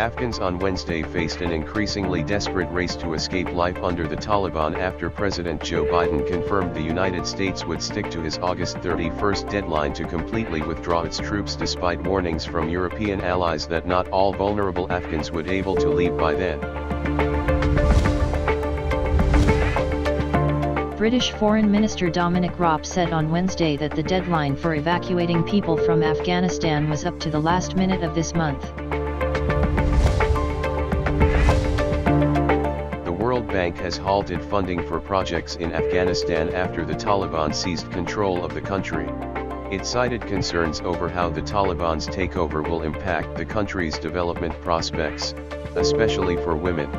Afghans on Wednesday faced an increasingly desperate race to escape life under the Taliban after President Joe Biden confirmed the United States would stick to his August 31 deadline to completely withdraw its troops despite warnings from European allies that not all vulnerable Afghans would be able to leave by then. British Foreign Minister Dominic Raab said on Wednesday that the deadline for evacuating people from Afghanistan was up to the last minute of this month. The World Bank has halted funding for projects in Afghanistan after the Taliban seized control of the country. It cited concerns over how the Taliban's takeover will impact the country's development prospects, especially for women.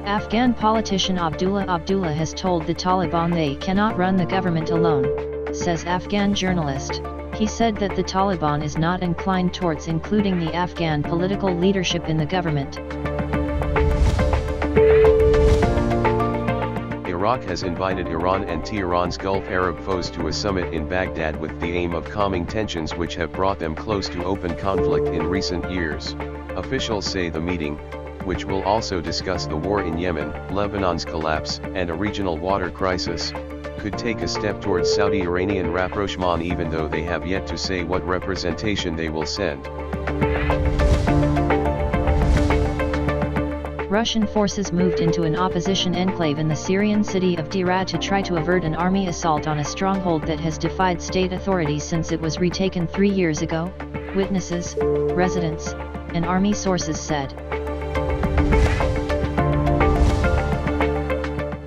Afghan politician Abdullah has told the Taliban they cannot run the government alone, says Afghan journalist. He said that the Taliban is not inclined towards including the Afghan political leadership in the government. Iraq has invited Iran and Tehran's Gulf Arab foes to a summit in Baghdad with the aim of calming tensions which have brought them close to open conflict in recent years. Officials say the meeting, which will also discuss the war in Yemen, Lebanon's collapse, and a regional water crisis, could take a step towards Saudi-Iranian rapprochement, even though they have yet to say what representation they will send. Russian forces moved into an opposition enclave in the Syrian city of Deraa to try to avert an army assault on a stronghold that has defied state authorities since it was retaken 3 years ago, witnesses, residents, and army sources said.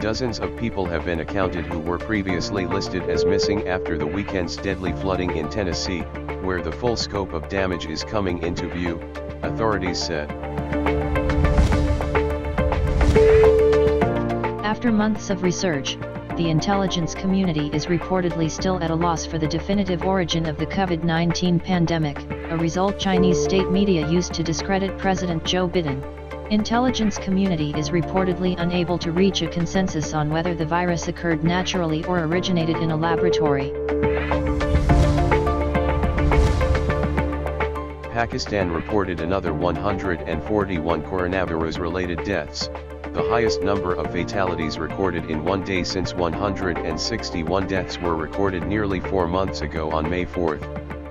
Dozens of people have been accounted who were previously listed as missing after the weekend's deadly flooding in Tennessee, where the full scope of damage is coming into view, authorities said. After months of research, the intelligence community is reportedly still at a loss for the definitive origin of the COVID-19 pandemic, a result Chinese state media used to discredit President Joe Biden. Intelligence community is reportedly unable to reach a consensus on whether the virus occurred naturally or originated in a laboratory. Pakistan reported another 141 coronavirus-related deaths, the highest number of fatalities recorded in one day since 161 deaths were recorded nearly 4 months ago on May 4.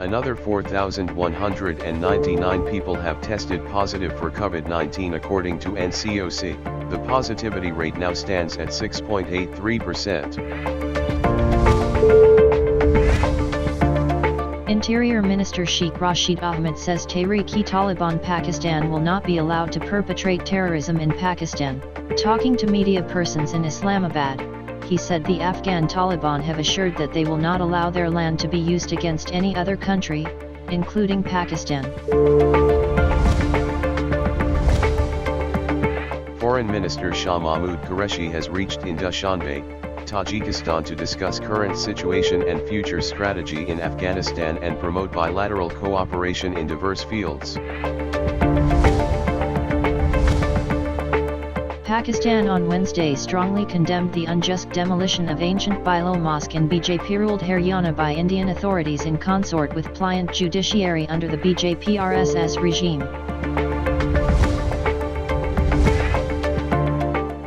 Another 4,199 people have tested positive for COVID-19 according to NCOC. The positivity rate now stands at 6.83%. Interior Minister Sheikh Rashid Ahmed says Tehreek-e-Taliban Pakistan will not be allowed to perpetrate terrorism in Pakistan. Talking to media persons in Islamabad, he said the Afghan Taliban have assured that they will not allow their land to be used against any other country, including Pakistan. Foreign Minister Shah Mahmood Qureshi has reached in Dushanbe, Tajikistan to discuss current situation and future strategy in Afghanistan and promote bilateral cooperation in diverse fields. Pakistan on Wednesday strongly condemned the unjust demolition of ancient Bilal Mosque in BJP-ruled Haryana by Indian authorities in consort with pliant judiciary under the BJP RSS regime.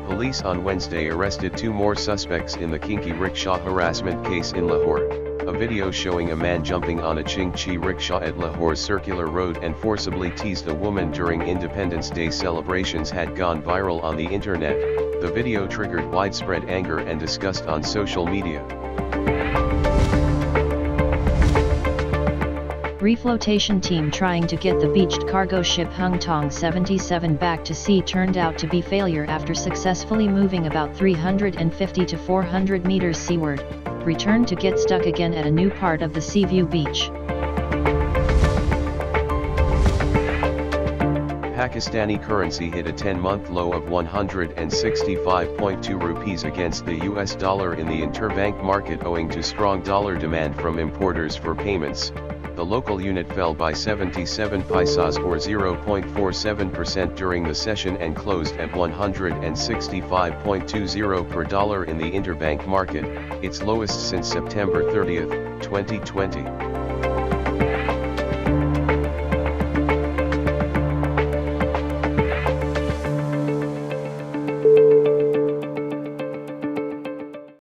Police on Wednesday arrested 2 more suspects in the kinky rickshaw harassment case in Lahore. A video showing a man jumping on a Ching-Chi rickshaw at Lahore's Circular Road and forcibly teased a woman during Independence Day celebrations had gone viral on the internet. The video triggered widespread anger and disgust on social media. Reflotation team trying to get the beached cargo ship Heng Tong 77 back to sea turned out to be failure after successfully moving about 350 to 400 meters seaward, returned to get stuck again at a new part of the Seaview beach. Pakistani currency hit a 10-month low of 165.2 rupees against the US dollar in the interbank market owing to strong dollar demand from importers for payments. The local unit fell by 77 paisas or 0.47% during the session and closed at 165.20 per dollar in the interbank market, its lowest since September 30, 2020.